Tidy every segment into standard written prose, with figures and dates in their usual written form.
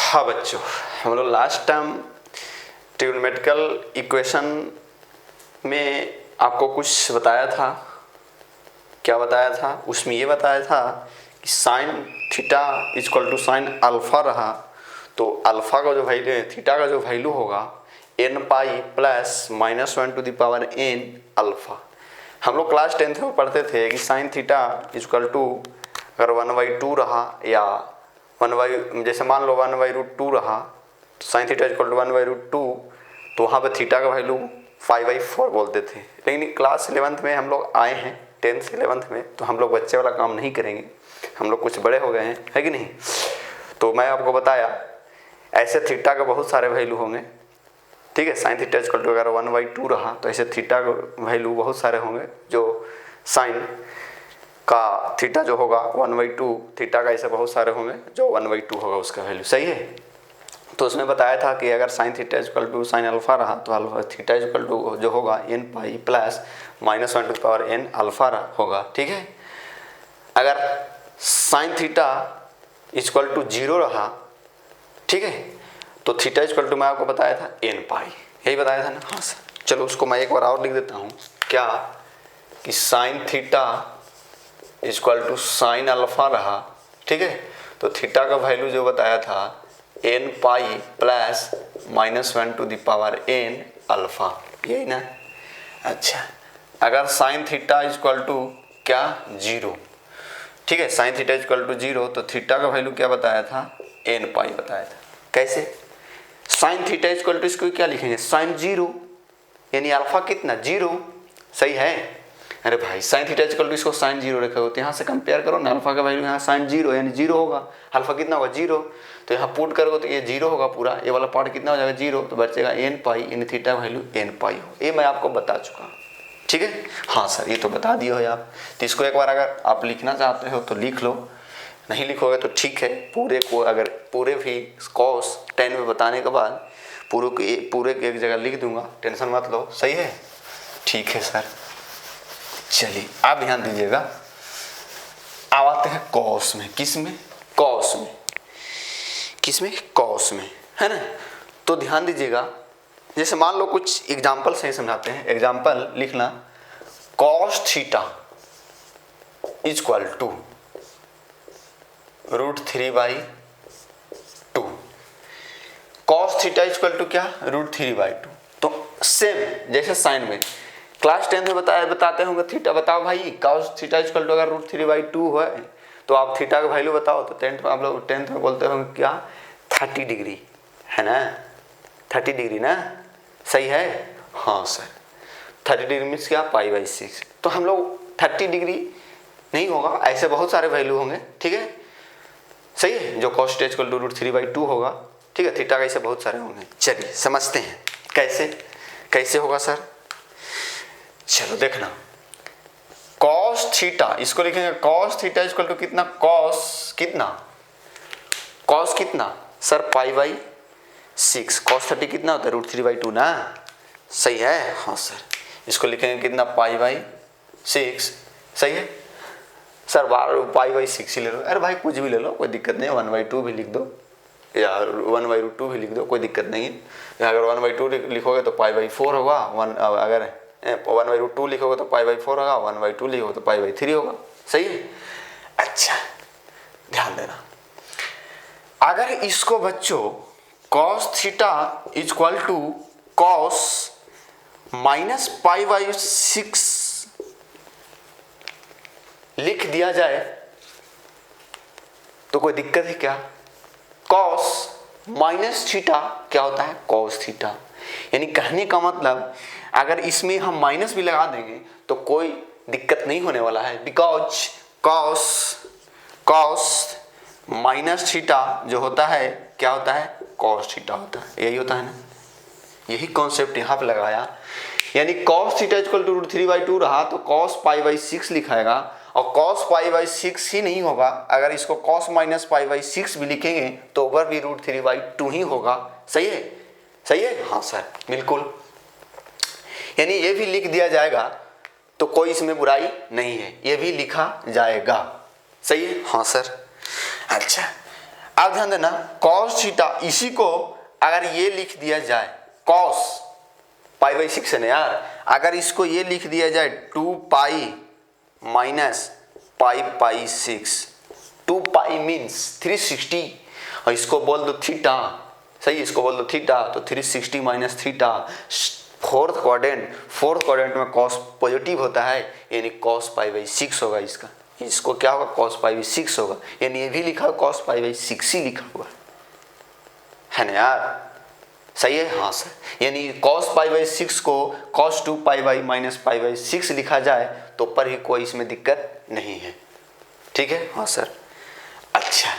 हाँ बच्चों, हम लोग लास्ट टाइम ट्रिग्नोमेट्रिकल इक्वेशन में आपको कुछ बताया था। क्या बताया था? उसमें ये बताया था कि sine theta equal to sine alpha रहा तो अल्फा का जो वैल्यू है, थीटा का जो वैल्यू होगा n pi plus -1 to the power n alpha. हम लोग क्लास 10th में पढ़ते थे कि साइन थीटा इक्वल टू अगर 1/2 रहा या जैसे मान लो 1/√2 रहा तो साइन थीटा इक्वल टू 1/√2, तो वहाँ पे थीटा का वैल्यू 5/4 बोलते थे। लेकिन क्लास 11th में हम लोग आए हैं, 10th से 11th में, तो हम लोग बच्चे वाला काम नहीं करेंगे, हम लोग कुछ बड़े हो गए हैं, है कि नहीं। तो मैं आपको बताया ऐसे थीटा का बहुत सारे वैल्यू होंगे, ठीक है। साइन थीटा इक्वल टू अगर 1/2 रहा तो ऐसे थीटा का वैल्यू बहुत सारे होंगे, जो साइन का थीटा जो होगा 1/2, थीटा का ऐसे बहुत सारे होंगे जो 1/2 होगा उसका वैल्यू, सही है। तो उसमें बताया था कि अगर sine theta equal to sine alpha रहा तो अल्फा थीटा इक्वल टू जो होगा n pi plus -1 to the power n alpha होगा, ठीक है। अगर साइन थीटा इक्वल टू 0 रहा, ठीक है, तो थीटा इक्वल टू मैं आपको बताया था n पाई, यही बताया था ना। हाँ सर, चलो उसको मैं एक बार और लिख देता हूँ। क्या कि sine theta equal to sine alpha रहा, ठीक है, तो थीटा का वैल्यू जो बताया था n pi plus -1 to the power n alpha, यही ना। अच्छा, अगर साइन थीटा इक्वल टू क्या 0, ठीक है, साइन थीटा इक्वल टू 0 तो थीटा का वैल्यू क्या बताया था n पाई बताया था। कैसे? साइन थीटा इक्वल टू इसको क्या लिखेंगे साइन 0, यानी अल्फा कितना 0, सही है। अरे भाई साइन थीटा इक्वल टू इसको साइन 0 रखा हो तो यहाँ से कंपेयर करो ना, अल्फा का वैल्यू यहाँ साइन 0 यानी 0 होगा, अल्फा कितना होगा 0, तो यहाँ पुट करोगे तो ये 0 होगा पूरा, ये वाला पार्ट कितना हो जाएगा 0, तो बचेगा n पाई, यानी थीटा वैल्यू n पाई हो। ये मैं आपको बता चुका, ठीक है। हाँ सर, ये तो बता दिए हो आप, तो इसको एक बार अगर आप लिखना चाहते हो तो लिख लो, नहीं लिखोगे तो ठीक है। पूरे को अगर पूरे भी कॉस 10 में बताने के बाद पूरे की एक जगह लिख दूंगा, टेंशन मत लो, सही है, ठीक है सर। चलिए आप ध्यान दीजिएगा, अब आते हैं कॉस में। किस में? कॉस में। किस में? कॉस में, है ना। तो ध्यान दीजिएगा, जैसे मान लो कुछ एग्जाम्पल से समझाते हैं। एग्जाम्पल लिखना, cos theta equal to √3/2। Cos theta equal to क्या √3/2। तो सेम जैसे साइन में क्लास 10 में बताते होंगे थीटा, बताओ भाई कॉस थीटा इक्वल टू अगर √3/2 है तो आप थीटा का वैल्यू बताओ, तो 10th में आप लोग 10th में बोलते होंगे क्या 30 डिग्री, है ना, 30 डिग्री ना, सही है। हाँ सर, 30 डिग्री मीन्स क्या π/6, तो हम लोग 30 डिग्री नहीं होगा, ऐसे बहुत सारे वैल्यू होंगे, ठीक है, सही है, जो कॉस थीटा इक्वल टू √3/2 होगा, ठीक है। थीटा कैसे बहुत सारे होंगे, चलिए समझते हैं कैसे होगा सर। चलो देखना, कॉस थीटा इसको लिखेंगे कॉस थीटा इक्वल टू कितना, कॉस कितना सर π/6। कॉस 30 कितना होता है √3/2 ना, सही है। हाँ सर, इसको लिखेंगे कितना π/6, सही है सर। π/6 ही ले लो, अरे भाई कुछ भी ले लो, कोई दिक्कत नहीं है, 1/2 भी लिख दो या 1/√2 भी लिख दो, कोई दिक्कत नहीं है। अगर 1/2 लिखोगे तो π/4 होगा, अगर 1/√2 लिखोगे तो π/4 होगा, 1/2 लिखोगे तो π/3 होगा, सही है। अच्छा ध्यान देना, अगर इसको बच्चों cos theta equal to cos -π/6 लिख दिया जाए तो कोई दिक्कत है क्या? cos माइनस थीटा क्या होता है cos थीटा, यानी कहने का मतलब अगर इसमें हम माइनस भी लगा देंगे तो कोई दिक्कत नहीं होने वाला है, बिकॉज cos माइनस थीटा जो होता है क्या होता है cos थीटा होता है, यही होता है ना, यही कॉन्सेप्ट यहाँ पे लगाया। यानी cos थीटा इक्वल टू √3/2 रहा तो cos π/6 लिखाएगा, और cos π/6 ही नहीं होगा, अगर इसको cos -π/6 भी लिखेंगे तो ओवर भी √3/2 ही होगा, सही है। हाँ सर बिल्कुल, यानी ये भी लिख दिया जाएगा तो कोई इसमें बुराई नहीं है, ये भी लिखा जाएगा, सही है। हाँ सर। अच्छा अब ध्यान देना, कॉस थीटा, इसी को अगर ये लिख दिया जाए कॉस π/6 है ना यार, अगर इसको ये लिख दिया जाए 2π माइनस π/6, 2π मीन्स 360, और इसको बोल दो थीटा, सही, इसको बोल दो थीटा, तो 360 माइनस थीटा, फोर्थ क्वाड्रेंट में कॉस पॉजिटिव होता है, यानी कॉस π/6 होगा इसका, इसको क्या होगा, कॉस π/6 होगा, यानी ये भी लिखा हुआ कॉस π/6 ही लिखा हुआ है ना यार, सही है, हाँ सर, यानी कॉस π/6 को कॉस 2π माइनस π/6 लिखा जाए तो पर ही कोई इसमें दिक्कत नहीं है, ठीक है, हाँ सर। अच्छा,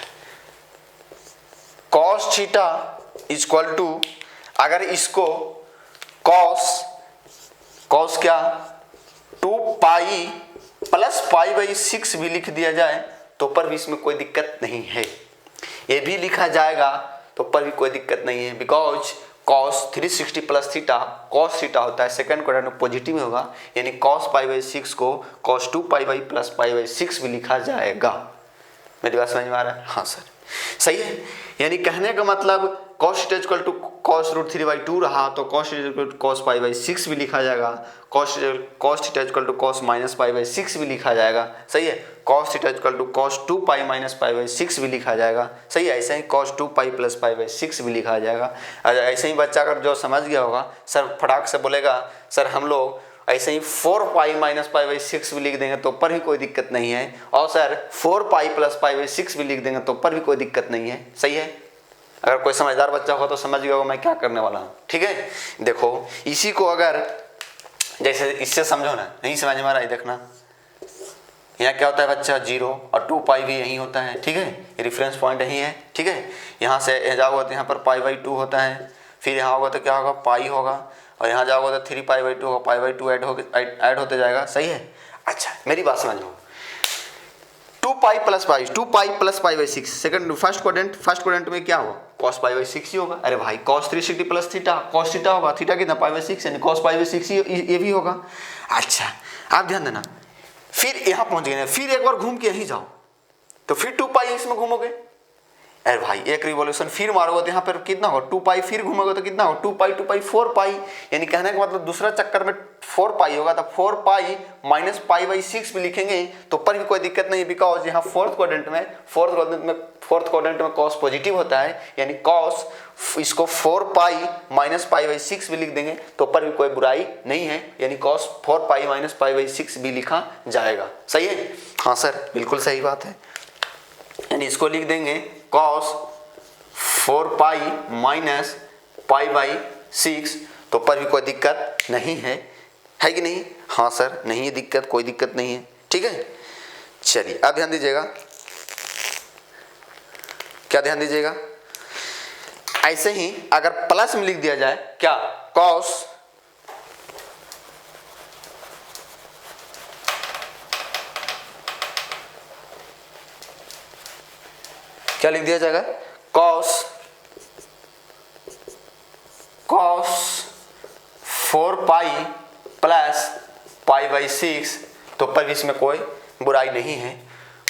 कॉस थीटा इक्वल टू, अगर इसको कॉस क्या 2π प्लस π/6 भी लिख दिया जाए तो पर भी इसमें कोई दिक्कत नहीं है, ये भी लिखा जाएगा तो पर भी कोई दिक्कत नहीं है, because cos 360 plus theta cos theta होता है, सेकंड क्वाड्रेंट में पॉजिटिव होगा, यानी कॉस π/6 को कॉस 2π प्लस π/6 भी लिखा जाएगा। मेरी बात समझ में आ रहा है, हाँ सर, सही है, यानी कहने का मतलब cos theta equal to cos √3/2 रहा तो cos theta equal to cos π/6 भी लिखा जाएगा, cos theta equal to cos minus π/6 भी लिखा जाएगा, सही है, cos theta equal to cos 2π minus π/6 भी लिखा जाएगा, सही है, ऐसे ही कॉस 2π प्लस π/6 भी लिखा जाएगा। ऐसे ही बच्चा अगर जो समझ गया होगा सर फटाक से बोलेगा सर हम लोग ऐसे ही 4π माइनस π/6 भी लिख देंगे तो पर भी कोई दिक्कत नहीं है, और सर 4π प्लस π/6 भी लिख देंगे तो पर भी कोई दिक्कत नहीं है, सही है। अगर कोई समझदार बच्चा होगा तो समझ गया होगा मैं क्या करने वाला हूँ, ठीक है। देखो इसी को अगर जैसे इससे समझो ना, नहीं समझ में आ रहा है, देखना यहाँ क्या होता है बच्चा 0 और 2π भी यही होता है, ठीक है, रेफरेंस पॉइंट यही है, ठीक है, यहाँ से जाओगे तो यहाँ पर π/2 होता है, फिर यहाँ होगा तो क्या होगा पाई होगा, और यहाँ जाओगे तो 3π/2 होगा, π/2 ऐड होते जाएगा, सही है। अच्छा मेरी बात समझो, 2π प्लस π/6 सेकंड फर्स्ट क्वाड्रेंट में क्या होगा cos π/6 ही होगा, अरे भाई cos 360 plus theta cos theta होगा, थीटा कितना π/6 यानी cos π/6 ये भी होगा। अच्छा आप ध्यान देना, फिर यहाँ पहुंच गए, फिर एक बार घूम के यहीं जाओ तो फिर 2π इसमें घूमोगे, अरे भाई एक रिवॉल्यूशन फिर मारोगे तो यहाँ पर कितना होगा 2π, फिर घूमोगे तो कितना होगा 2π 4π, यानी कहने का मतलब दूसरा चक्कर में 4π होगा, तो 4π माइनस π/6 भी लिखेंगे तो पर भी कोई दिक्कत नहीं है, बिकॉज यहाँ फोर्थ क्वाड्रेंट में कॉस पॉजिटिव होता है, यानी कॉस इसको 4π माइनस π/6 भी लिख देंगे तो पर भी कोई बुराई नहीं है, यानी कॉस 4π माइनस π/6 भी लिखा जाएगा, सही है, हाँ सर बिल्कुल सही बात है, यानी इसको लिख देंगे cos 4π माइनस π/6 तो पर भी कोई दिक्कत नहीं है कि नहीं, हाँ सर नहीं है दिक्कत, कोई दिक्कत नहीं है, ठीक है। चलिए अब ध्यान दीजिएगा, क्या ध्यान दीजिएगा, ऐसे ही अगर प्लस में लिख दिया जाए क्या cos क्या लिख दिया जाएगा cos 4π प्लस π/6 तो पर भी इसमें कोई बुराई नहीं है,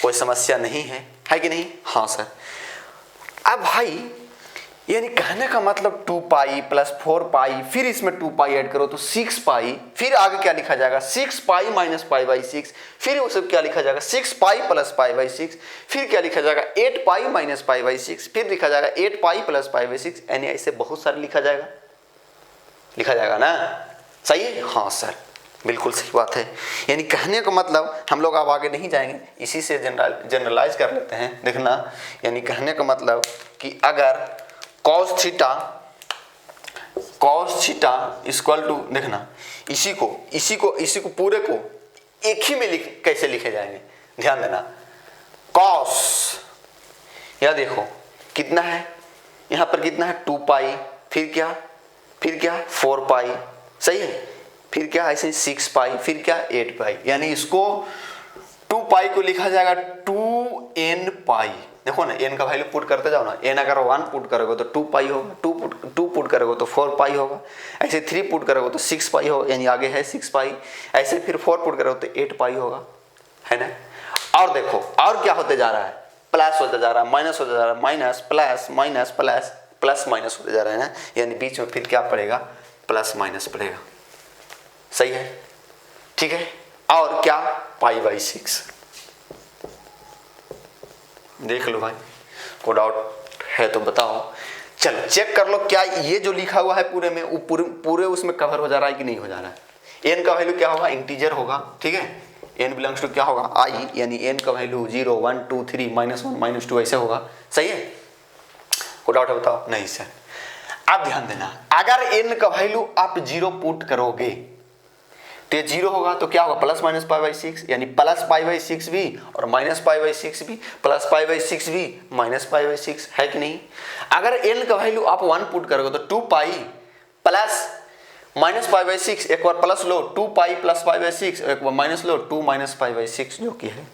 कोई समस्या नहीं है कि नहीं, हाँ सर। अब भाई यानी कहने का मतलब 2π प्लस 4π फिर इसमें 2π ऐड करो तो 6π, फिर आगे क्या लिखा जाएगा 6π माइनस π/6, फिर वो सब क्या लिखा जाएगा 6π प्लस π/6, फिर क्या लिखा जाएगा 8π माइनस π/6, फिर लिखा जाएगा 8π प्लस π/6, यानी ऐसे बहुत सारे लिखा जाएगा ना, सही है, हाँ सर बिल्कुल सही बात है। यानी कहने का मतलब हम लोग अब आगे नहीं जाएंगे, इसी से जनरलाइज कर लेते हैं, देखना, यानी कहने का मतलब कि अगर cos थीटा इक्वल टू, देखना इसी को पूरे को एक ही में कैसे लिखे जाएंगे, ध्यान देना, cos या देखो कितना है यहाँ पर, कितना है 2π, फिर क्या 4π, सही है, फिर क्या ऐसे 6π, फिर क्या 8π, यानी इसको 2π को लिखा जाएगा 2nπ, देखो ना n का वैल्यू पुट करते जाओ ना, n अगर 1 पुट करोगे तो 2π होगा, 2 पुट करोगे तो 4π होगा, ऐसे 3 पुट करोगे तो 6π होगा, यानी आगे है 6π, ऐसे फिर 4 पुट करोगे तो 8π होगा, है ना। और देखो और क्या होते जा रहा है, प्लस होता जा रहा है, माइनस होता जा रहा है, minus plus minus plus plus minus होते जा रहा है ना, यानी बीच में फिर क्या पड़ेगा, प्लस माइनस पड़ेगा। सही है, ठीक है। और क्या, π/6। देख लो भाई, कोई डाउट है तो बताओ। चलो चेक कर लो क्या ये जो लिखा हुआ है पूरे में, वो पूरे उसमें कवर हो जा रहा है कि नहीं हो जा रहा है। n का वैल्यू क्या होगा, इंटीजर होगा, ठीक है। n बिलोंग्स टू क्या होगा, i, यानी n का वैल्यू 0 1 2 3 -1 -2 ऐसे होगा। सही है, कोई डाउट है बताओ। नहीं सर, आप ध्यान देना, अगर n का वैल्यू आप 0 पुट करोगे तो ये 0 होगा, तो क्या होगा, प्लस माइनस π/6, यानी प्लस π/6 भी और माइनस π/6 भी, प्लस π/6 भी माइनस π/6, है कि नहीं। अगर n का वैल्यू आप 1 पुट करोगे तो 2π प्लस माइनस π/6, एक बार प्लस लो 2π प्लस π/6, एक बार माइनस लो 2 माइनस π/6, जो कि है।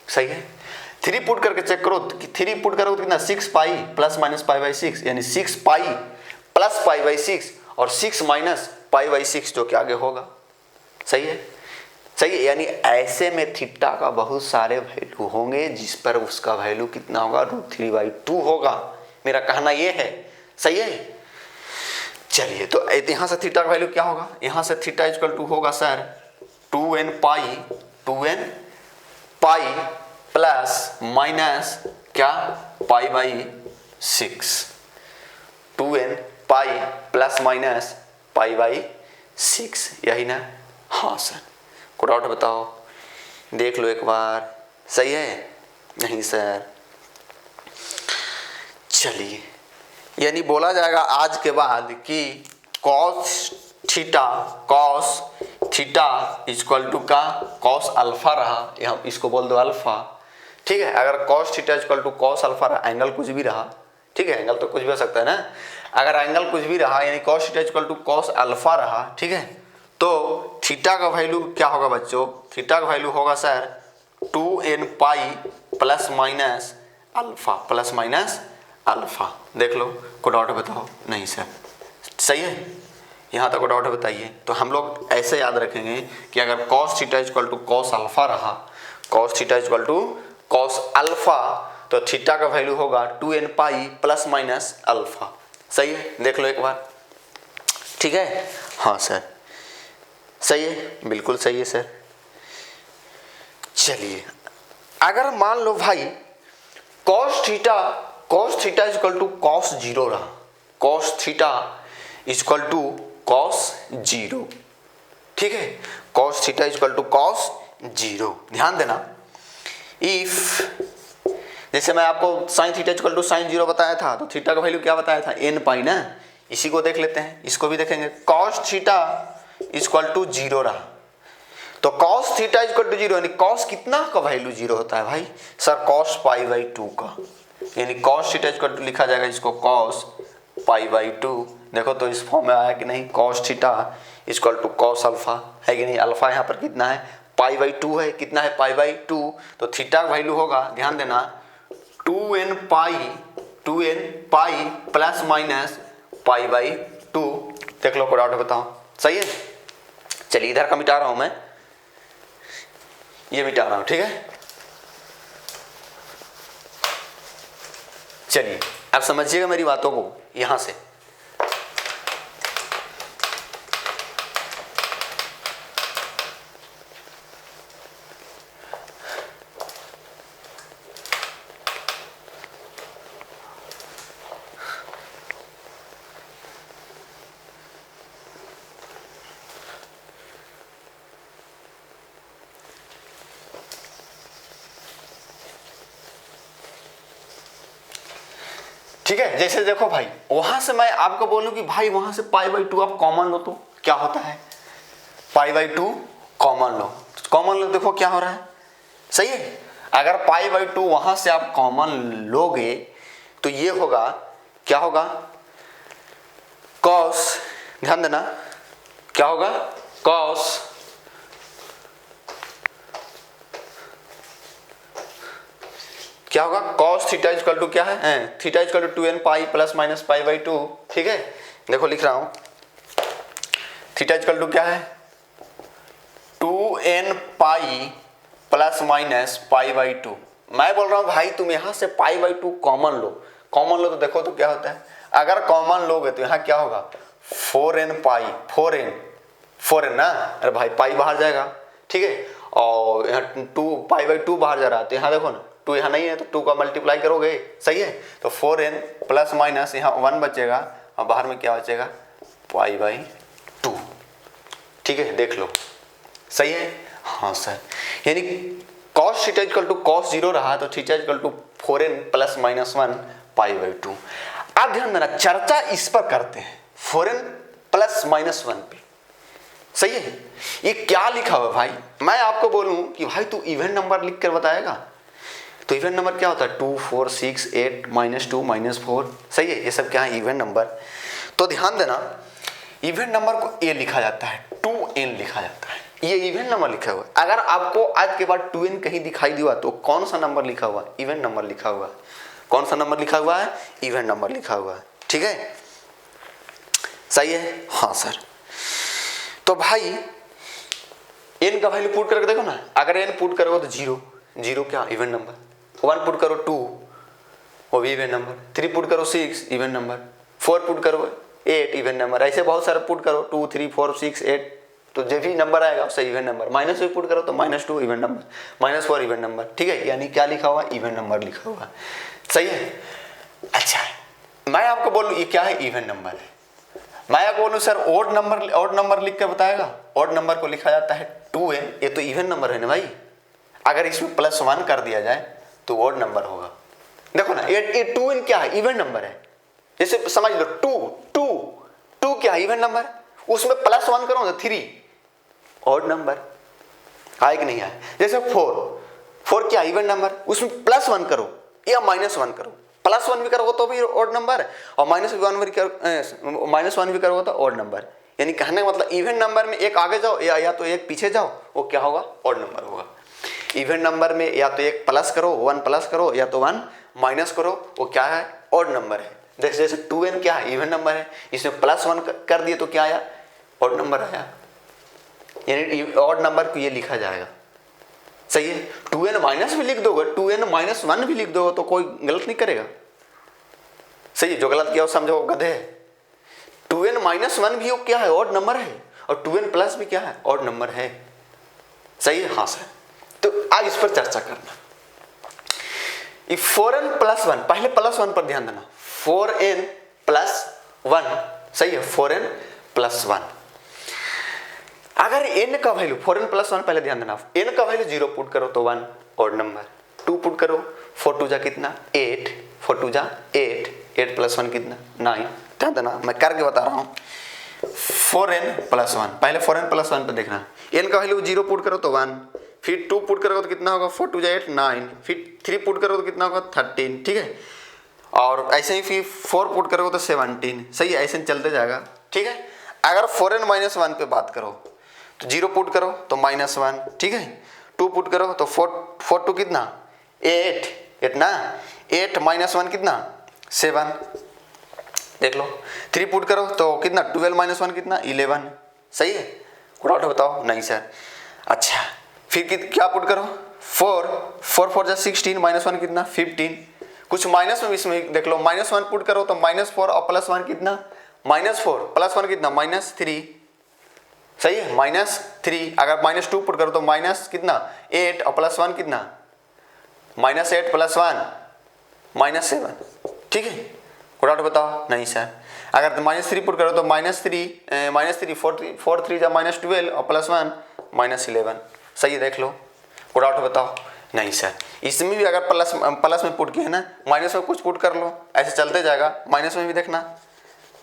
सही है, 3 पुट करके चेक करो, 3 पुट करोगे तो कितना, 6π प्लस माइनस π/6, यानी 6π प्लस π/6 और 6 माइनस π/6, जो कि आगे होगा। सही है, सही है, यानी ऐसे में थीटा का बहुत सारे वैल्यू होंगे जिस पर उसका वैल्यू कितना होगा, √3/2 होगा। मेरा कहना ये है। सही है, चलिए तो यहां से थीटा का वैल्यू क्या होगा, यहां से थीटा इक्वल टू होगा sir 2n pi plus minus क्या, π/6, 2n पाई प्लस माइनस π/6, यही ना। हाँ सर, कोई डाउट बताओ, देख लो एक बार। सही है, नहीं सर, चलिए, यानी बोला जाएगा आज के बाद कि कॉस थीटा इक्वल टू का कॉस अल्फा रहा, यहाँ इसको बोल दो अल्फा, ठीक है। अगर cos theta equal to cos alpha रहा, एंगल कुछ भी रहा, ठीक है, एंगल तो कुछ भी हो सकता है ना। अगर एंगल कुछ भी रहा यानी cos theta equal to cos alpha रहा, ठीक है, तो थीटा का वैल्यू क्या होगा बच्चों, थीटा का वैल्यू होगा sir 2n pi plus minus alpha, plus minus alpha. देख लो, कोई डाउट बताओ। नहीं सर, सही है, यहाँ तक कोई डाउट बताइए। तो हम लोग ऐसे याद रखेंगे कि अगर cos theta equal to cos alpha रहा, cos theta equal to cos alpha, तो थीटा का वैल्यू होगा 2n pi plus minus alpha. सही है, देख लो एक बार, ठीक है। हाँ सर, सही है, बिल्कुल सही है सर। चलिए, अगर मान लो भाई cos theta equal to cos 0 रहा, cos theta equal to cos 0, ठीक है, cos theta equal to cos 0। ध्यान देना, इफ जैसे मैं आपको sine theta equal to sine 0 बताया था, तो थीटा का वैल्यू क्या बताया था, n पाई ना। इसी को देख लेते हैं, इसको भी देखेंगे। कॉस थीटा इक्वल टू 0 रहा, तो कॉस थीटा इक्वल टू 0 यानी कॉस कितना का वैल्यू 0 होता है भाई, सर कॉस π/2 का, यानी कॉस थीटा इक्वल टू लिखा जाएगा इसको कॉस π/2। देखो तो इस फॉर्म में आया कि नहीं, cos theta equal to cos alpha, है कि नहीं। अल्फा यहाँ पर कितना है, π/2 है, कितना है π/2, तो थीटा का वैल्यू होगा, ध्यान देना 2n पाई प्लस माइनस π/2। देख लो, कोई डाउट बताओ। सही है, चलिए इधर का मिटा रहा हूं मैं, ये मिटा रहा हूं, ठीक है। चलिए अब समझिएगा मेरी बातों को यहां से। ठीक है, जैसे देखो भाई, वहां से मैं आपको बोलूं कि भाई वहां से π/2 आप कॉमन लो, तो क्या होता है, π/2 कॉमन लो, कॉमन लो, देखो क्या हो रहा है। सही है, अगर π/2 वहां से आप कॉमन लोगे तो ये होगा, क्या होगा, कॉस, ध्यान देना, क्या होगा, कॉस क्या होगा, कॉस थीटा इक्वल टू क्या है, theta equal to 2n pi plus minus π/2, ठीक है। देखो लिख रहा हूं, थीटा इक्वल टू क्या है, 2n पाई प्लस माइनस π/2, मैं बोल रहा हूँ भाई तुम यहाँ से π/2 कॉमन लो, कॉमन लो तो देखो तो क्या होता है, अगर कॉमन लोगे तो यहाँ क्या होगा 4n पाई, 4n ना, अरे भाई पाई बाहर जाएगा, ठीक है, और यहाँ 2 π/2 बाहर जा रहा है तो यहाँ देखो ना 2 यहाँ नहीं है तो 2 का मल्टीप्लाई करोगे, सही है, तो 4n प्लस माइनस यहाँ 1 बचेगा और बाहर में क्या बचेगा π/2, ठीक है, देख लो सही है। हाँ सर, यानी cos theta equal to cos 0 रहा तो theta equal to 4n plus minus 1 π/2। अब ध्यान देना, चर्चा इस पर करते हैं 4n प्लस माइनस 1 पे, सही है। ये क्या लिखा हुआ भाई, मैं आपको बोलूं कि भाई तू इवन नंबर लिख कर बताएगा, तो इवन नंबर क्या होता है 2 4 6 8 -2 -4, सही है, ये सब क्या है इवन नंबर। तो ध्यान देना इवन नंबर को ए लिखा जाता है, 2n लिखा जाता है, ये इवन नंबर लिखा हुआ है। अगर आपको आज के बाद 2n कहीं दिखाई दिया तो कौन सा नंबर लिखा हुआ है, इवन नंबर लिखा हुआ है। कौन सा नंबर लिखा हुआ है, इवन नंबर लिखा हुआ है, ठीक है, सही है। हाँ सर, तो भाई n का वैल्यू पुट करके देखो ना, अगर n पुट करोगे तो 0 क्या इवन नंबर, 1 पुट करो 2 वो भी इवन नंबर, 3 पुट करो 6 इवन नंबर, 4 पुट करो 8 इवन नंबर, ऐसे बहुत सारे पुट करो 2 3 4 6 8, तो जो भी नंबर आएगा उससे इवन नंबर, माइनस भी पुट करो तो -2 इवन नंबर, -4 इवन नंबर, ठीक है, यानी क्या लिखा हुआ इवन नंबर लिखा हुआ, सही है। अच्छा मैं आपको बोलूँ ये क्या है इवन नंबर है, मैं आपको बोलूँ सर ओड नंबर लिख कर बताएगा, ओड नंबर को लिखा जाता है 2n, ये तो इवन नंबर है ना भाई, अगर इसमें +1 कर दिया जाए तो ओड नंबर होगा। देखो ना ये 2n क्या है इवन नंबर है, जैसे समझ लो 2 क्या है इवन नंबर, उसमें +1 करो तो 3 ऑड नंबर, आए कि नहीं आए। जैसे 4 क्या इवन नंबर, उसमें +1 करो या -1 करो, +1 भी करोगे तो भी ऑड नंबर, और -1 भी करोगे तो ऑड नंबर। यानी कहने का मतलब इवन नंबर में एक आगे जाओ या तो एक पीछे जाओ, वो क्या होगा ऑड नंबर होगा। इवन नंबर में या तो एक प्लस करो 1 प्लस करो या तो 1 माइनस करो, वो क्या है ऑड नंबर है। जैसे 2n क्या है इवन नंबर है, इसमें +1 कर दिए तो क्या आया ऑड नंबर आया, यानी ऑड नंबर को ये लिखा जाएगा, सही है। 2n माइनस भी लिख दोगे, 2n -1 भी लिख दोगे तो कोई गलत नहीं करेगा, सही है। जो गलत किया वो समझो गधे। 2n -1 भी क्या है ऑड नंबर है, और 2n प्लस भी क्या है ऑड नंबर है, सही है। हाँ सर, तो आज इस पर चर्चा करना। 4n + 1, पहले +1 पर ध्यान देना, 4n + 1, सही है, 4n + 1। अगर n का वैल्यू 4n + 1, पहले ध्यान देना, n का वैल्यू 0 पुट करो तो 1 ऑड नंबर, 2 पुट करो 4 2 जा कितना 8, 4 2 जा 8, 8 + 1 कितना 9। ध्यान देना मैं करके बता रहा हूँ। 4n + 1, पहले 4n + 1 पे देखना, n का वैल्यू 0 पुट करो तो 1, फिर 2 पुट करोगे तो कितना होगा 4 2 जा 8 9, फिर 3 पुट करोगे तो कितना होगा 13, ठीक है, और ऐसे ही फिर 4 पुट करोगे तो 17, सही है, ऐसे चलते जाएगा, ठीक है। अगर 4n - 1 पे बात करो तो 0 पुट करो तो -1, ठीक है, 2 पुट करो तो 4 2 कितना 8 ना, 8 -1 कितना 7, देख लो। 3 पुट करो तो कितना 12 - 1 कितना 11, सही है, कोई डाउट बताओ नहीं सर। अच्छा फिर क्या पुट करो 4 4 जा 16, -1 कितना 15, कुछ माइनस में इसमें देख लो, -1 पुट करो तो -4 और +1 कितना -4 + 1 कितना -3, सही है, -3। अगर -2 पुट करो तो माइनस कितना 8 और +1 कितना -8 + 1 -7, ठीक है, कोई डाउट बताओ नहीं सर। अगर -3 पुट करो तो -3 4 3 जा -12 और +1 -11, सही है, देख लो, कोई डाउट बताओ नहीं सर। इसमें भी अगर प्लस में पुट किया है ना, माइनस में कुछ पुट कर लो, ऐसे चलते जाएगा, माइनस में भी देखना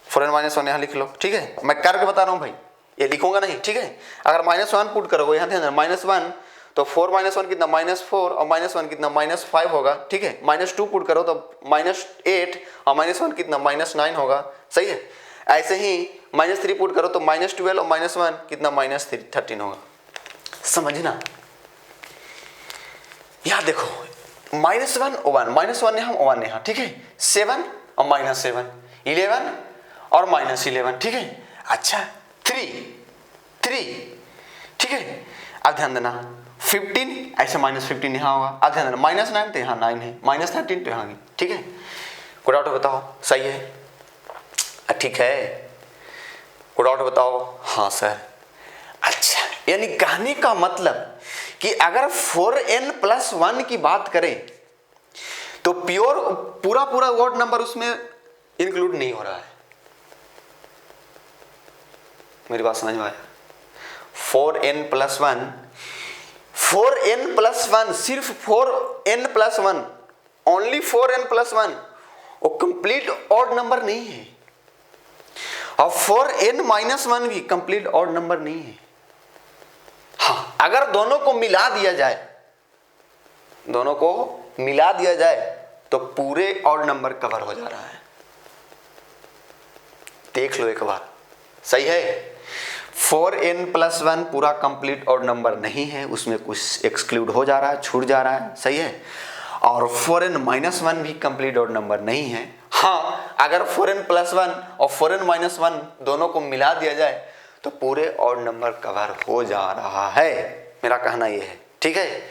4n - 1 यहाँ लिख लो, ठीक है, मैं करके बता रहा हूँ भाई, ये लिखूंगा नहीं, ठीक है। अगर -1 पुट करोगे यहाँ ध्यान -1 तो 4 - 1 कितना -4 और -1 कितना -5 होगा, ठीक है। -2 पुट करो तो -8 और -1 कितना -9 होगा, सही है। ऐसे ही -3 पुट करो तो -12 और -1 कितना -13 होगा, समझना। यहाँ देखो -1 और 1 यहाँ 1 यहाँ, ठीक है, 7 और -7 11 और -11, ठीक है। अच्छा 3 ठीक है, अब ध्यान देना 15 ऐसे -15 यहाँ होगा। अब ध्यान देना -9 तो यहाँ 9 है, -13 तो यहाँ है। ठीक है, कोई डाउट बताओ? सही है, ठीक है, कोई डाउट बताओ? हाँ सर। अच्छा, यानी कहने का मतलब कि अगर 4n+1 की बात करें तो प्योर पूरा ऑड नंबर उसमें इंक्लूड नहीं हो रहा है। मेरी बात समझ में आया? 4n+1 सिर्फ 4n+1, ओनली 4n+1, वो कंप्लीट ऑड नंबर नहीं है। और 4n-1 भी कंप्लीट ऑड नंबर नहीं है। हाँ, अगर दोनों को मिला दिया जाए, तो पूरे ऑड नंबर कवर हो जा रहा है। देख लो एक बार, सही है। 4n+1 पूरा कंप्लीट ऑड नंबर नहीं है, उसमें कुछ एक्सक्लूड हो जा रहा है, छूट जा रहा है, सही है। और 4n-1 भी कंप्लीट ऑड नंबर नहीं है। हाँ, अगर 4n+1 और 4n-1 दोनों को मिला दिया जाए तो पूरे ऑड नंबर कवर हो जा रहा है। मेरा कहना यह है, ठीक है।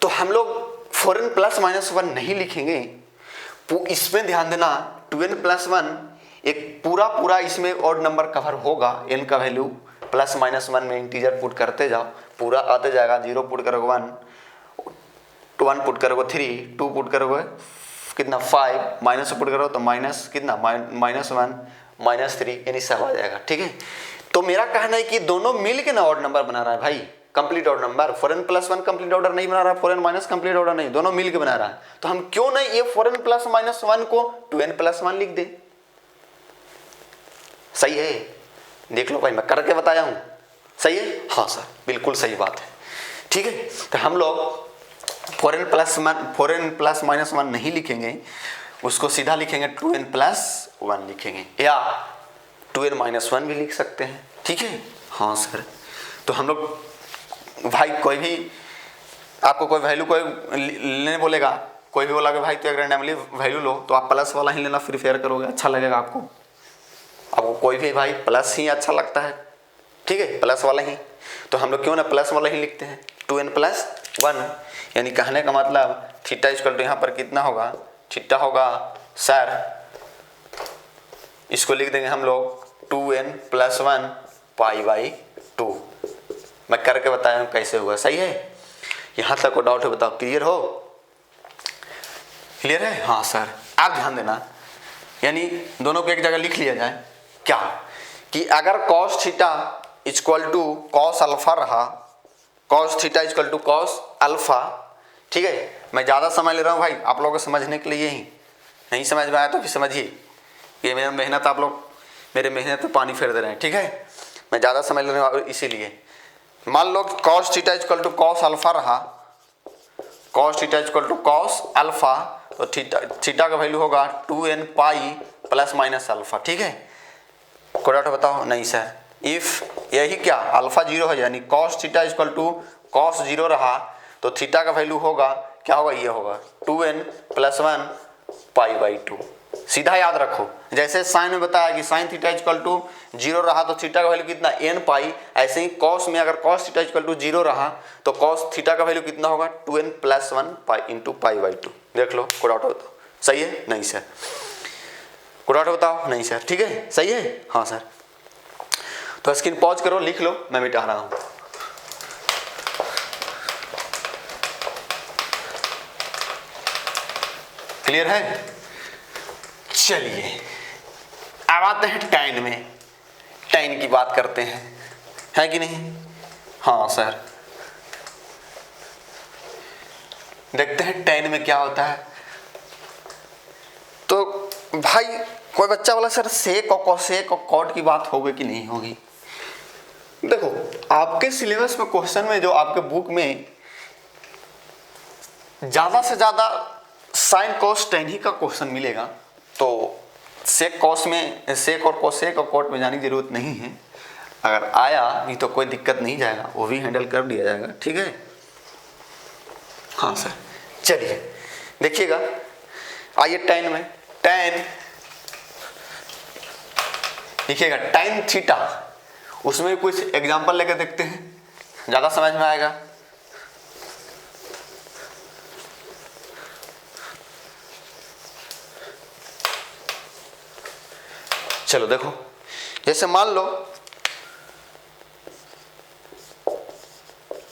तो हम लोग 4n+-1 नहीं लिखेंगे, इसमें ध्यान देना 2n+1 एक पूरा इसमें ऑड नंबर कवर होगा। n का वैल्यू +-1 में इंटीजर पुट करते जाओ, पूरा आते जाएगा। 0 पुट करोगे 1, 1 पुट करोगे 3, 2 पुट करोगे कितना 5, माइनस पुट करो तो माइनस कितना -1 -3, यानी सब आ जाएगा। ठीक है, तो मेरा कहना है कि दोनों मिल के ना ऑड नंबर बना रहा है भाई, complete order number. 4n+1 complete order नहीं बना रहा, 4n- कंप्लीट ऑर्डर नहीं, दोनों मिलके बना रहा है। तो हम क्यों नहीं ये 4n+-1 को 2n+1 लिख दे? सही है, देख लो भाई, मैं करके बताया हूं। सही है, हाँ सर, बिल्कुल सही बात है। ठीक है, तो हम लोग 4n+-1 नहीं लिखेंगे, उसको सीधा लिखेंगे 2n+1 लिखेंगे, या 2n-1 भी लिख सकते हैं। ठीक है, हाँ सर। तो हम लोग भाई, कोई भी आपको कोई वैल्यू कोई लेने बोलेगा, कोई भी बोला कि भाई तो एक रैंडमली वैल्यू लो, तो आप प्लस वाला ही लेना प्रीफेयर करोगे, अच्छा लगेगा आपको। कोई भी भाई प्लस ही अच्छा लगता है, ठीक है, प्लस वाला ही। तो हम लोग क्यों ना प्लस वाला ही लिखते हैं, 2n+1। यानी कहने का मतलब थीटा इक्वल टू यहाँ पर कितना होगा, थीटा होगा सर, इसको लिख देंगे हम लोग 2n+1 π/2। मैं करके बताया हूँ कैसे हुआ। सही है, यहाँ तक को डाउट है बताओ, क्लियर हो? क्लियर है, हाँ सर। आप ध्यान देना, यानी दोनों को एक जगह लिख लिया जाए क्या, कि अगर cos theta equal to cos alpha रहा, cos theta equal to cos alpha. ठीक है, मैं ज़्यादा समय ले रहा हूँ भाई आप लोगों को समझने के लिए, यही नहीं समझ में आया तो फिर समझिए, ये मेरा मेहनत, आप लोग मेरे मेहनत पे पानी फेर दे रहे हैं। ठीक है, मैं ज़्यादा समय ले रहा हूँ इसीलिए। मान लो cos theta equal to cos alpha रहा, cos theta equal to cos alpha, तो थीटा का वैल्यू होगा 2n π ± अल्फा। ठीक है, कोई डाउट बताओ? नहीं सर। इफ यही क्या अल्फा 0 है, यानी cos theta equal to cos 0 रहा, तो थीटा का वैल्यू होगा क्या होगा, ये होगा 2n+1 π/2। सीधा याद रखो, जैसे साइन में बताया कि साइन थीटा इक्वल टू 0 रहा तो थीटा का वैल्यू कितना n π, ऐसे ही cos में अगर cos थीटा इक्वल टू 0 रहा तो cos थीटा का वैल्यू कितना होगा 2n+1 π/2। देख लो, कोई डाउट बताओ? सही है, नहीं सर। कोई डाउट बताओ? नहीं सर। ठीक है, सही है, हाँ सर। तो स्क्रीन पॉज करो, लिख लो, मैं मिटा रहा हूं। क्लियर है? चलिए अब आते हैं tan में। tan की बात करते हैं, है कि नहीं? हाँ सर, देखते हैं tan में क्या होता है। तो भाई कोई बच्चा बोला सर सेक और कोसेक और कॉट की बात होगी कि नहीं होगी? देखो, आपके सिलेबस में क्वेश्चन में, जो आपके बुक में ज्यादा से ज्यादा साइन कॉस tan ही का क्वेश्चन मिलेगा, तो सेक कॉस में, सेक और कोसेक और कॉट में जाने की जरूरत नहीं है। अगर आया नहीं तो कोई दिक्कत नहीं जाएगा, वो भी हैंडल कर दिया जाएगा। ठीक है, हाँ सर। चलिए देखिएगा, आइए tan में। tan देखिएगा, tan थीटा, उसमें कुछ एग्जांपल लेकर देखते हैं, ज़्यादा समझ में आएगा। चलो देखो, जैसे मान लो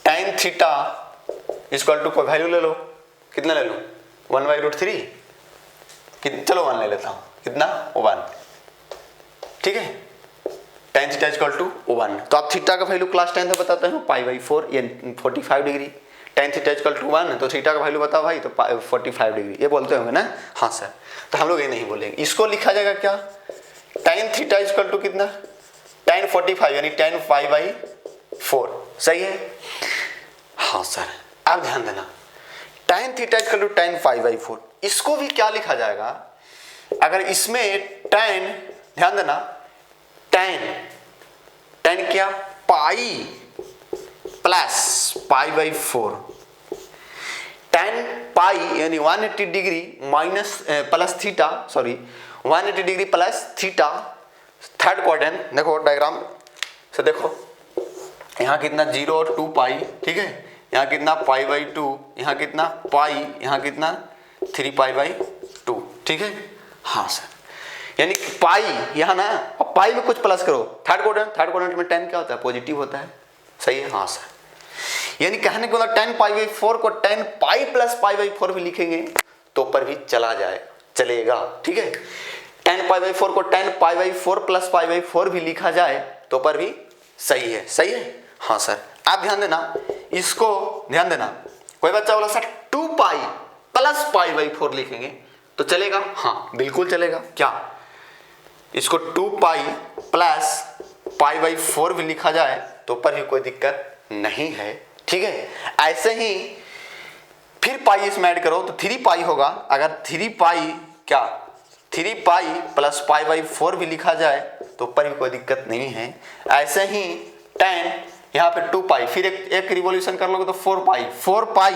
tan थीटा इक्वल टू कोई वैल्यू ले लो, कितना ले लो 1/√3, चलो 1 ले लेता हूं, कितना 1, ठीक है। tan थीटा इक्वल टू 1, तो आप थीटा का वैल्यू क्लास 10 से बताते हैं π/4 या 45 degree. tan theta equal to 1 तो थीटा का वैल्यू बताओ भाई, तो 45 डिग्री, ये बोलते होंगे ना। हाँ सर, तो हम लोग ये नहीं बोलेंगे, इसको लिखा जाएगा क्या, tan थीटा इक्वल टू कितना tan 45 यानी tan π/4, सही है। हाँ सर, आप ध्यान देना, tan theta equal to tan π/4, इसको भी क्या लिखा जाएगा, अगर इसमें tan, ध्यान देना, tan क्या पाई प्लस π/4, tan पाई यानी 180 degree minus plus theta, sorry 180 degree plus theta, third quadrant. देखो डायग्राम से देखो, यहाँ कितना 0 और 2 पाई, ठीक है, यहाँ कितना π/2, यहाँ कितना पाई, यहाँ कितना 3 π/2, ठीक है। हाँ सर, यानी पाई यहाँ ना, और पाई में कुछ प्लस करो, थर्ड क्वाड्रेंट में tan क्या होता है, पॉजिटिव होता है, सही है। हाँ सर, यानी कहने को मतलब tan π/4 को tan पाई प्लस π/4 भी लिखेंगे तो पर भी चलेगा, ठीक है। tan π/4 को tan π/4 प्लस π/4 भी लिखा जाए तो पर भी सही है, सही है। हाँ सर, आप ध्यान देना, इसको ध्यान देना, कोई बच्चा बोला सर 2 पाई प्लस π/4 लिखेंगे तो चलेगा, हाँ बिल्कुल चलेगा। क्या, इसको 2 पाई प्लस π/4 भी लिखा जाए तो पर भी कोई दिक्कत नहीं है, ठीक है। ऐसे ही फिर पाई इसमें ऐड करो तो 3 पाई होगा, अगर 3 पाई क्या 3 पाई प्लस π/4 भी लिखा जाए तो पर भी कोई दिक्कत नहीं है। ऐसे ही tan, यहाँ पे 2 पाई, फिर एक रिवॉल्यूशन कर लोगे तो 4 पाई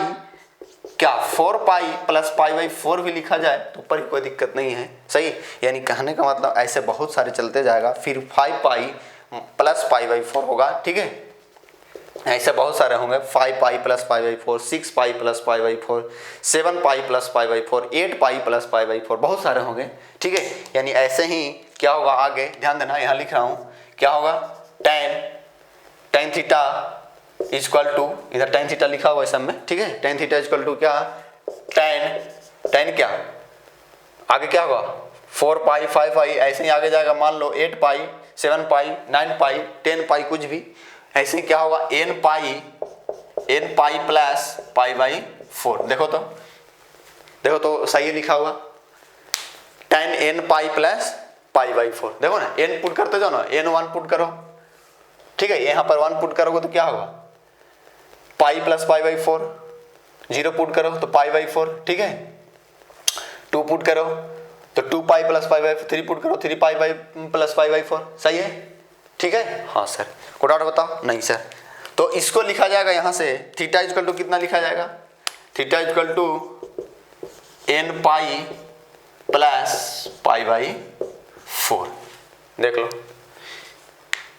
क्या 4 पाई प्लस π/4 भी लिखा जाए तो पर भी कोई दिक्कत नहीं है, सही। यानी कहने का मतलब ऐसे बहुत सारे चलते जाएगा, फिर 5 पाई प्लस π/4 होगा, ठीक है। ऐसे बहुत सारे होंगे, 5 pi plus π/4, 6 pi plus π/4, 7 pi plus π/4, 8 pi plus π/4, बहुत सारे होंगे, ठीक है। यानी ऐसे ही क्या होगा आगे, ध्यान देना, यहाँ लिख रहा हूँ क्या होगा, tan थीटा इक्वल टू, इधर tan थीटा लिखा हुआ है सब में, ठीक है। tan थीटा इक्वल टू क्या, tan क्या आगे क्या होगा 4 पाई 5 पाई, ऐसे ही आगे जाएगा, मान लो 8 पाई 7 पाई 9 पाई 10 पाई कुछ भी, ऐसे क्या होगा n पाई प्लस π/4, देखो तो सही लिखा हुआ, tan n पाई प्लस π/4, देखो ना, n पुट करते जाओ ना, n 1 पुट करो, ठीक है, यहाँ पर 1 पुट करोगे तो क्या होगा पाई प्लस π/4, 0 पुट करो तो π/4, ठीक है, 2 पुट करो तो 2 पाई प्लस π/4, 3 पुट करो 3 पाई प्लस π/4, सही है, ठीक है। हाँ सर, कोई डाउट बताओ, नहीं सर। तो इसको लिखा जाएगा यहाँ से, थीटा इक्वल टू कितना लिखा जाएगा, theta equal to n pi plus π/4, देख लो,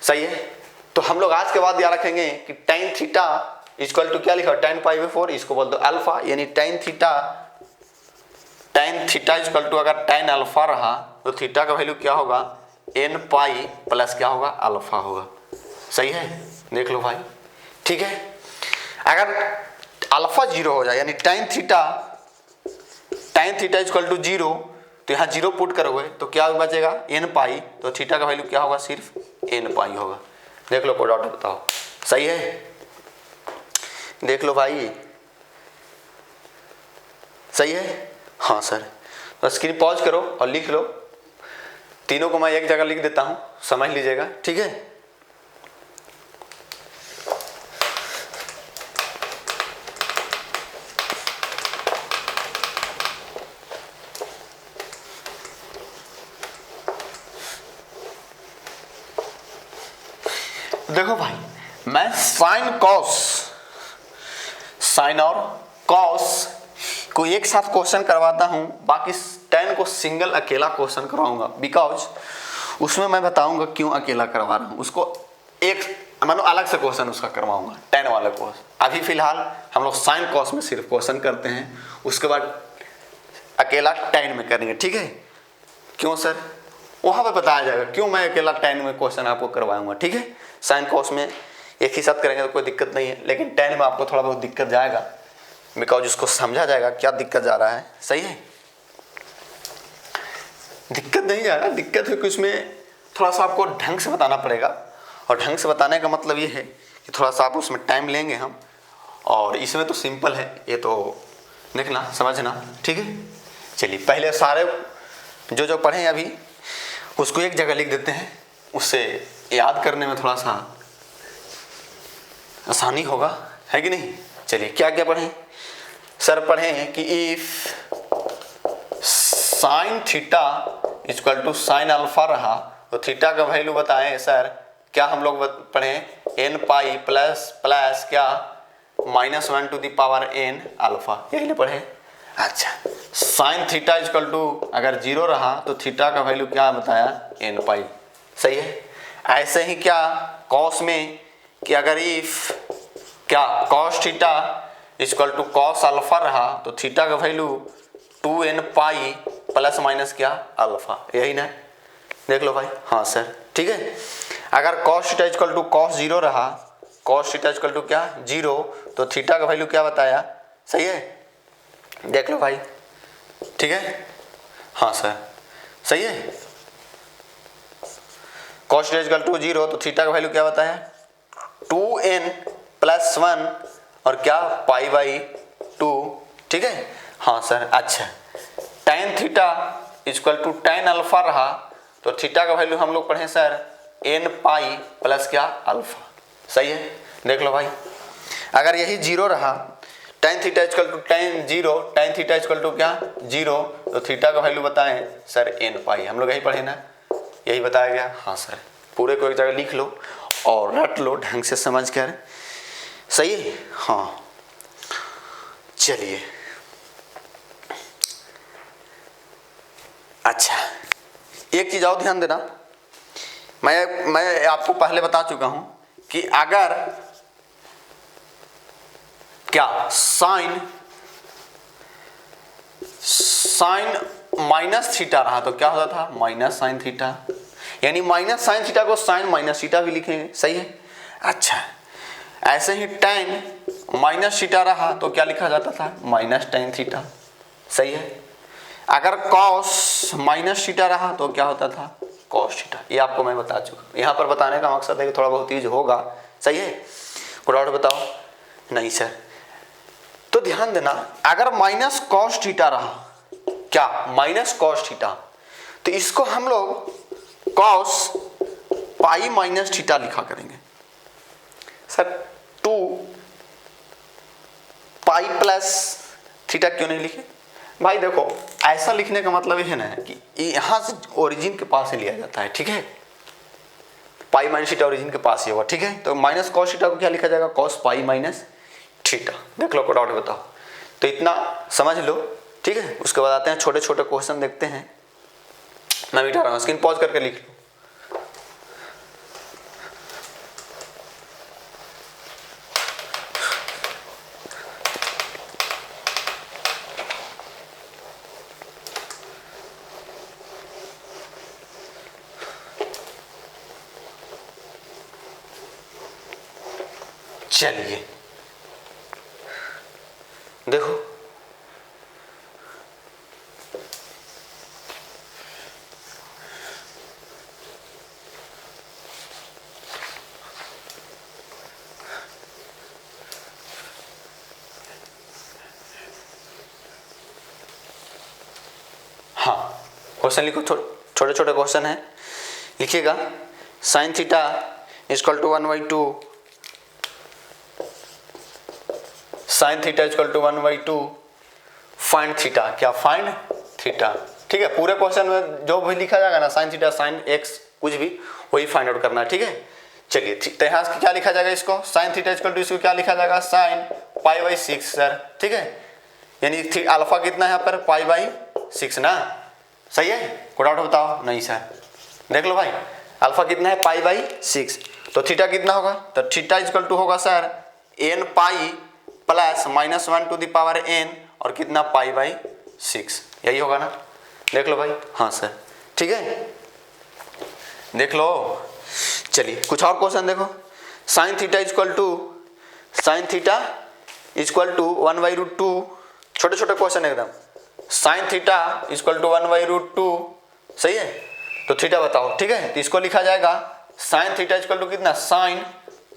सही है। तो हम लोग आज के बाद याद रखेंगे कि tan थीटा इक्वल टू क्या लिखा है, tan π/4, इसको बोल दो अल्फा, यानी tan थीटा इक्वल टू अगर tan अल्फा रहा तो थीटा का वैल्यू क्या होगा, n पाई प्लस क्या होगा अल्फा होगा, सही है, देख लो भाई, ठीक है। अगर अल्फा 0 हो जाए यानी tan थीटा इक्वल टू 0, तो यहाँ 0 पुट करोगे तो क्या बचेगा n पाई, तो थीटा का वैल्यू क्या होगा, सिर्फ n पाई होगा, देख लो, कोई डाउट बताओ, सही है, देख लो भाई, सही है। हाँ सर, तो स्क्रीन पॉज करो और लिख लो, तीनों को मैं एक जगह लिख देता हूं, समझ लीजिएगा, ठीक है। देखो भाई, मैं साइन और कॉस को एक साथ क्वेश्चन करवाता हूं, बाकी tan को सिंगल अकेला क्वेश्चन करवाऊंगा, बिकॉज उसमें मैं बताऊंगा क्यों अकेला करवा रहा हूं, उसको एक मानो अलग से क्वेश्चन उसका करवाऊंगा tan वाला क्वेश्चन। अभी फिलहाल हम लोग साइन कॉस में सिर्फ क्वेश्चन करते हैं, उसके बाद अकेला tan में करेंगे, ठीक है। क्यों सर, वहां पे बताया जाएगा। क्यों मैं अकेला tan में क्वेश्चन आपको करवाऊंगा, ठीक है। साइन कॉस में एक ही साथ करेंगे तो कोई दिक्कत नहीं है, लेकिन tan में आपको थोड़ा बहुत दिक्कत जाएगा, बिकॉज उसको समझा जाएगा क्या दिक्कत जा रहा है। सही है, दिक्कत नहीं जाएगा, दिक्कत है कि उसमें थोड़ा सा आपको ढंग से बताना पड़ेगा। और ढंग से बताने का मतलब ये है कि थोड़ा सा आप उसमें टाइम लेंगे हम। और इसमें तो सिंपल है, ये तो देखना समझना, ठीक है। चलिए पहले सारे जो जो पढ़े अभी उसको एक जगह लिख देते हैं, उससे याद करने में थोड़ा सा आसानी होगा, है कि नहीं। चलिए क्या क्या पढ़े सर, पढ़े हैं कि if sine theta equal to sine alpha रहा तो थीटा का वैल्यू बताएं सर। क्या हम लोग पढ़े, एन पाई प्लस प्लस क्या -1 to the power n alpha, यही पढ़े। अच्छा, साइन थीटा इक्वल टू अगर 0 रहा तो थीटा का वैल्यू क्या बताया, एन पाई। सही है। ऐसे ही क्या कॉस में कि अगर इफ क्या cos theta equal to cos alpha रहा तो थीटा का value 2n pi plus minus क्या अल्फा, यही ना, देख लो भाई। हाँ सर, ठीक है। अगर cos theta equal to cos 0 रहा, कॉस थीटा इक्वल टू क्या 0, तो थीटा का वैल्यू क्या बताया। सही है, देख लो भाई, ठीक है। हाँ सर, सही है। कॉस थीटा इक्वल टू 0 तो थीटा का वैल्यू क्या बताया 2n प्लस 1 और क्या पाई बाई 2, ठीक है। हाँ सर। अच्छा, tan theta equal to tan alpha रहा तो थीटा का वैल्यू हम लोग पढ़े सर n पाई प्लस क्या अल्फा। सही है, देख लो भाई। अगर यही 0 रहा, tan theta equal to tan 0, tan theta equal to क्या 0, तो थीटा का वैल्यू बताएं सर n पाई। हम लोग यही पढ़े ना, यही बताया गया। हाँ सर, पूरे को एक जगह लिख लो और रट लो ढंग से समझ कर। सही है। हाँ चलिए, अच्छा एक चीज और ध्यान देना, मैं आपको पहले बता चुका हूं कि अगर क्या साइन माइनस थीटा रहा तो क्या होता था माइनस साइन थीटा, यानी माइनस साइन थीटा को साइन माइनस थीटा भी लिखेंगे। सही है। अच्छा, ऐसे ही tan माइनस थीटा रहा तो क्या लिखा जाता था माइनस tan थीटा। सही है। अगर cos माइनस थीटा रहा तो क्या होता था cos थीटा। ये आपको मैं बता चुका, यहाँ पर बताने का मकसद है कि थोड़ा बहुत चीज होगा। सही है, कोई डाउट बताओ। नहीं सर, तो ध्यान देना, अगर माइनस cos थीटा रहा, क्या माइनस cos थीटा, तो इसको हम लोग cos पाई माइनस थीटा लिखा करेंगे सर। 2 पाई प्लस थीटा क्यों नहीं लिखे भाई। देखो, ऐसा लिखने का मतलब यह है ना कि यहां से ओरिजिन के पास ही लिया जाता है, ठीक है। पाई माइनस थीटा ओरिजिन के पास ही होगा, ठीक है। तो माइनस कॉस थीटा को क्या लिखा जाएगा कॉस पाई माइनस थीटा। देख लो, को डाउट बताओ। तो इतना समझ लो, ठीक है। उसके बाद आते हैं छोटे छोटे क्वेश्चन देखते हैं। मैं मिटा रहा हूँ, स्क्रीन पॉज करके लिख लो। चलिए देखो, हाँ क्वेश्चन लिखो, छोटे छोटे क्वेश्चन है, लिखिएगा। Sine theta equal to 1/2, sine theta equal to 1/2, find theta. क्या फाइंड थीटा, ठीक है। पूरे क्वेश्चन में जो भी लिखा जाएगा ना, साइन थीटा साइन एक्स कुछ भी, वही फाइंड आउट करना है, ठीक है। चलिए, तो यहाँ क्या लिखा जाएगा, इसको साइन थीटा इक्वल टू इसको क्या लिखा जाएगा साइन π/6 सर, ठीक है। यानी अल्फा कितना है यहाँ पर π/6 ना। सही है, कोई डाउट बताओ। नहीं सर, देख लो भाई, अल्फा कितना है π/6, तो थीटा कितना होगा, तो थीटा इक्वल टू होगा sir n pi plus -1 to the power n और कितना π/6, यही होगा ना। देख लो भाई। हाँ सर, ठीक है। देख लो। चलिए कुछ और क्वेश्चन देखो। साइन थीटा इक्वल टू 1/√2, छोटे छोटे क्वेश्चन एकदम। साइन थीटा इक्वल टू 1/√2, सही है। तो थीटा बताओ, ठीक है। तो इसको लिखा जाएगा साइन थीटा इक्वल टू कितना, साइन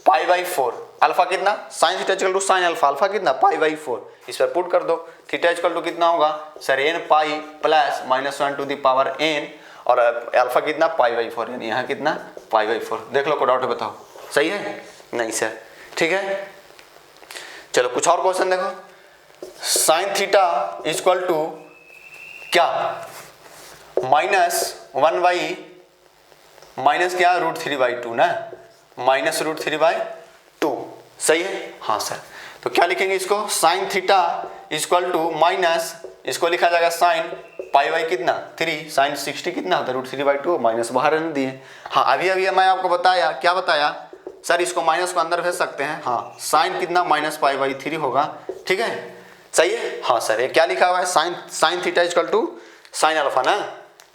π/4। अल्फा कितना, sine theta equal to sine alpha, alpha कितना π/4। इस पर पुट कर दो। थीटा इक्वल टू कितना होगा sir, n pi plus -1 to the power n, और अल्फा कितना π/4, यानी यहाँ कितना π/4। देख लो, कोई डाउट है बताओ, सही है नहीं सर, ठीक है। चलो कुछ और क्वेश्चन देखो। साइन थीटा इक्वल टू क्या, माइनस क्या √3/2 ना, -√3/2, सही है। हाँ सर, तो क्या लिखेंगे इसको, sine theta equal to minus, इसको लिखा जाएगा साइन π/3 कितना 3, साइन 60 कितना होता है √3/2, माइनस बाहर रहने दिए। हाँ अभी मैं आपको बताया, क्या बताया सर, इसको माइनस को अंदर भेज सकते हैं। हाँ साइन कितना -π/3 होगा, ठीक है, सही है। हाँ सर, ये क्या लिखा हुआ है, sine theta equal to sine alpha ना,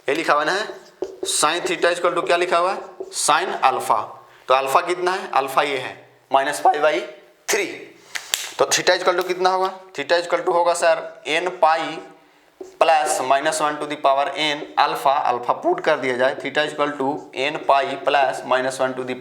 ये लिखा हुआ है साइन थीटा इक्वल टू क्या लिखा हुआ है, साइन अल्फा। तो अल्फा कितना है, अल्फा ये है -π/3। तो थीटा इक्वल टू कितना होगा, थीटा इक्वल टू होगा sir n pi plus -1 to the power n alpha, alpha put कर दिया जाए, theta equal to n pi plus -1 to the